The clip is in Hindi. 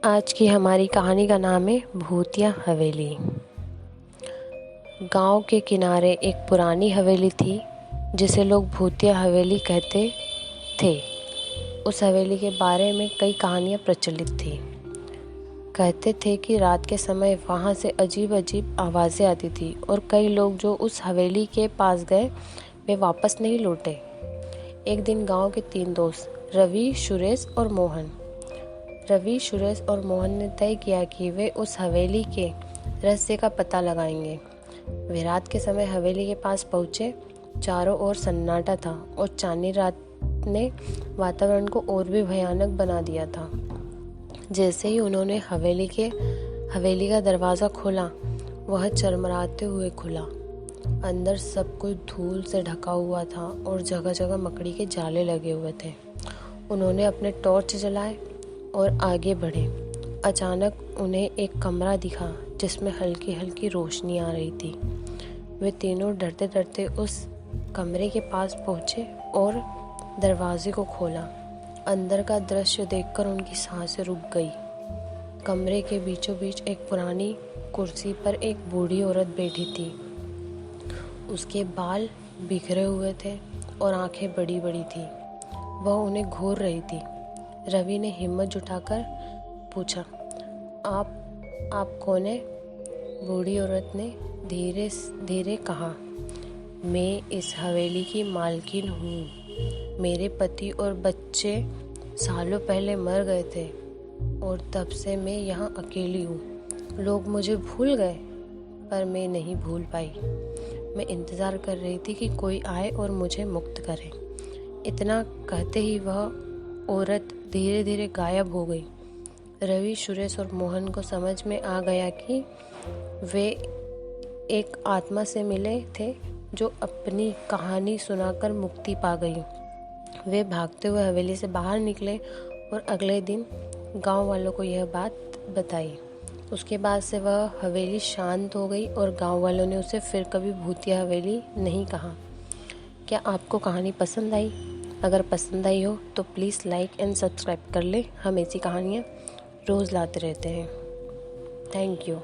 आज की हमारी कहानी का नाम है भूतिया हवेली। गांव के किनारे एक पुरानी हवेली थी जिसे लोग भूतिया हवेली कहते थे। उस हवेली के बारे में कई कहानियां प्रचलित थी। कहते थे कि रात के समय वहां से अजीब अजीब आवाज़ें आती थी और कई लोग जो उस हवेली के पास गए वे वापस नहीं लौटे। एक दिन गांव के 3 दोस्त रवि, सुरेश और मोहन ने तय किया कि वे उस हवेली के रहस्य का पता लगाएंगे। वे रात के समय हवेली के पास पहुंचे। चारों ओर सन्नाटा था और चांदनी रात ने वातावरण को और भी भयानक बना दिया था। जैसे ही उन्होंने हवेली का दरवाज़ा खोला, वह चरमराते हुए खुला। अंदर सब कुछ धूल से ढका हुआ था और जगह जगह मकड़ी के जाले लगे हुए थे। उन्होंने अपने टॉर्च जलाए और आगे बढ़े। अचानक उन्हें एक कमरा दिखा जिसमें हल्की हल्की रोशनी आ रही थी। वे तीनों डरते डरते उस कमरे के पास पहुंचे और दरवाजे को खोला। अंदर का दृश्य देखकर उनकी सांसें रुक गई। कमरे के बीचों बीच एक पुरानी कुर्सी पर एक बूढ़ी औरत बैठी थी। उसके बाल बिखरे हुए थे और आंखें बड़ी बड़ी थी। वह उन्हें घूर रही थी। रवि ने हिम्मत जुटाकर पूछा, आप कौन है? बूढ़ी औरत ने धीरे धीरे कहा, मैं इस हवेली की मालकिन हूँ। मेरे पति और बच्चे सालों पहले मर गए थे और तब से मैं यहाँ अकेली हूँ। लोग मुझे भूल गए पर मैं नहीं भूल पाई। मैं इंतज़ार कर रही थी कि कोई आए और मुझे मुक्त करे। इतना कहते ही वह औरत धीरे धीरे गायब हो गई। रवि, सुरेश और मोहन को समझ में आ गया कि वे एक आत्मा से मिले थे जो अपनी कहानी सुनाकर मुक्ति पा गई। वे भागते हुए हवेली से बाहर निकले और अगले दिन गांव वालों को यह बात बताई। उसके बाद से वह हवेली शांत हो गई और गांव वालों ने उसे फिर कभी भूतिया हवेली नहीं कहा। क्या आपको कहानी पसंद आई? अगर पसंद आई हो तो प्लीज़ लाइक एंड सब्सक्राइब कर लें। हम ऐसी कहानियाँ रोज़ लाते रहते हैं। Thank you.